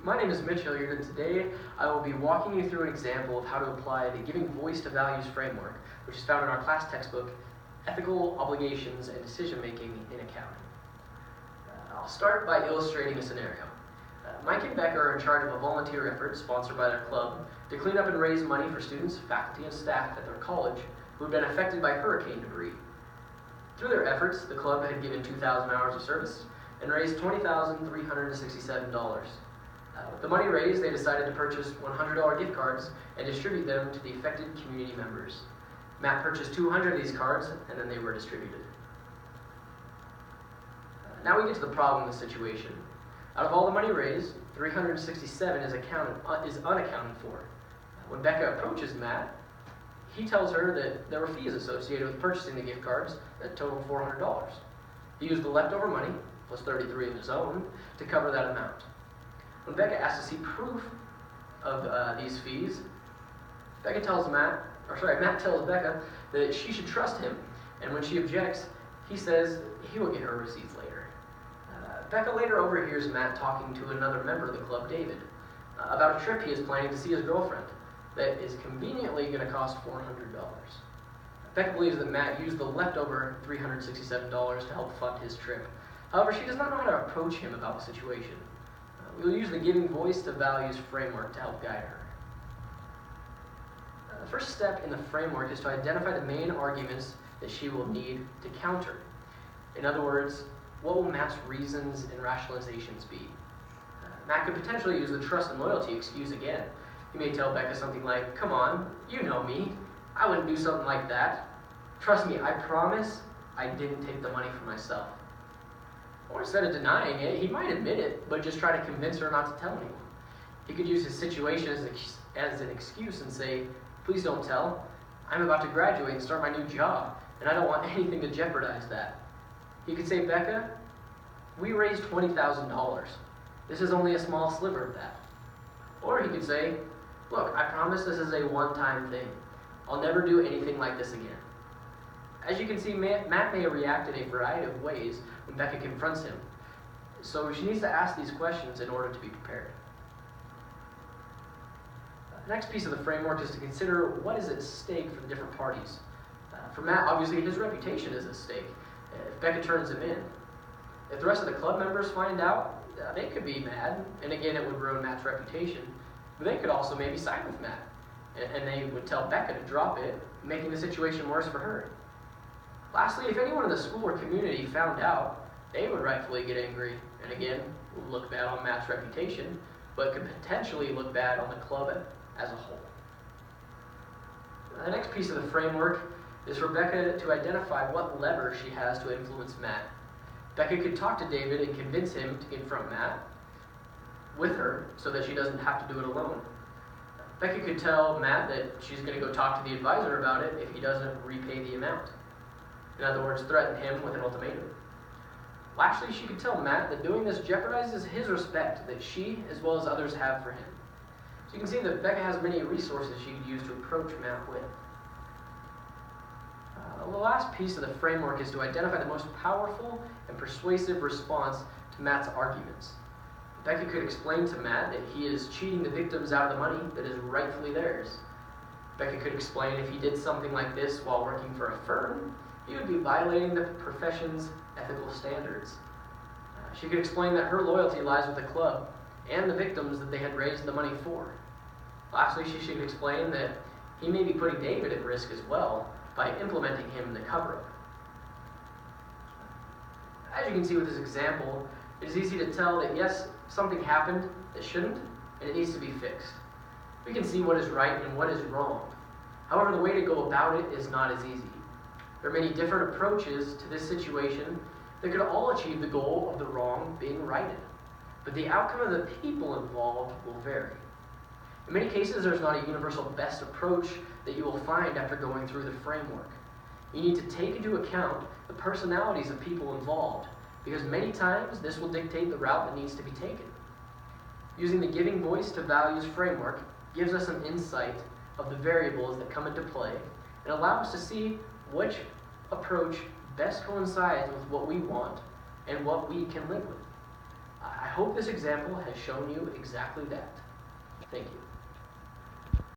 My name is Mitch Hilliard, and today I will be walking you through an example of how to apply the Giving Voice to Values framework, which is found in our class textbook, Ethical Obligations and Decision Making in Accounting. I'll start by illustrating a scenario. Mike and Becca are in charge of a volunteer effort sponsored by their club to clean up and raise money for students, faculty, and staff at their college who had been affected by hurricane debris. Through their efforts, the club had given 2,000 hours of service and raised $20,367. With the money raised, they decided to purchase $100 gift cards and distribute them to the affected community members. Matt purchased 200 of these cards, and then they were distributed. Now we get to the problem in the situation. Out of all the money raised, 367 is unaccounted for. When Becca approaches Matt, he tells her that there were fees associated with purchasing the gift cards that totaled $400. He used the leftover money, plus 33 of his own, to cover that amount. When Becca asks to see proof of these fees, Matt tells Becca that she should trust him, and when she objects, he says he will get her receipts later. Becca later overhears Matt talking to another member of the club, David, about a trip he is planning to see his girlfriend that is conveniently going to cost $400. Becca believes that Matt used the leftover $367 to help fund his trip. However, she does not know how to approach him about the situation. We will use the Giving Voice to Values framework to help guide her. The first step in the framework is to identify the main arguments that she will need to counter. In other words, what will Matt's reasons and rationalizations be? Matt could potentially use the trust and loyalty excuse again. He may tell Becca something like, "Come on, you know me. I wouldn't do something like that. Trust me, I promise I didn't take the money for myself." Or instead of denying it, he might admit it, but just try to convince her not to tell anyone. He could use his situation as an excuse and say, "Please don't tell. I'm about to graduate and start my new job, and I don't want anything to jeopardize that." He could say, "Becca, we raised $20,000. This is only a small sliver of that." Or he could say, "Look, I promise this is a one-time thing. I'll never do anything like this again." As you can see, Matt may react in a variety of ways when Becca confronts him, so she needs to ask these questions in order to be prepared. The next piece of the framework is to consider what is at stake for the different parties. For Matt, obviously, his reputation is at stake if Becca turns him in. If the rest of the club members find out, they could be mad, and again, it would ruin Matt's reputation. But they could also maybe side with Matt, and they would tell Becca to drop it, making the situation worse for her. Lastly, if anyone in the school or community found out, they would rightfully get angry, and again, would look bad on Matt's reputation, but could potentially look bad on the club as a whole. The next piece of the framework is for Becca to identify what lever she has to influence Matt. Becca could talk to David and convince him to confront Matt with her so that she doesn't have to do it alone. Becca could tell Matt that she's going to go talk to the advisor about it if he doesn't repay the amount. In other words, threaten him with an ultimatum. Lastly, she could tell Matt that doing this jeopardizes his respect that she, as well as others, have for him. So you can see that Becca has many resources she could use to approach Matt with. The last piece of the framework is to identify the most powerful and persuasive response to Matt's arguments. Becca could explain to Matt that he is cheating the victims out of the money that is rightfully theirs. Becca could explain if he did something like this while working for a firm, he would be violating the profession's ethical standards. She could explain that her loyalty lies with the club and the victims that they had raised the money for. Lastly, she should explain that he may be putting David at risk as well by implementing him in the cover-up. As you can see with this example, it is easy to tell that yes, something happened that shouldn't, and it needs to be fixed. We can see what is right and what is wrong. However, the way to go about it is not as easy. There are many different approaches to this situation that could all achieve the goal of the wrong being righted, but the outcome of the people involved will vary. In many cases, there's not a universal best approach that you will find after going through the framework. You need to take into account the personalities of people involved, because many times this will dictate the route that needs to be taken. Using the Giving Voice to Values framework gives us an insight of the variables that come into play and allows us to see which approach best coincides with what we want and what we can live with. I hope this example has shown you exactly that. Thank you.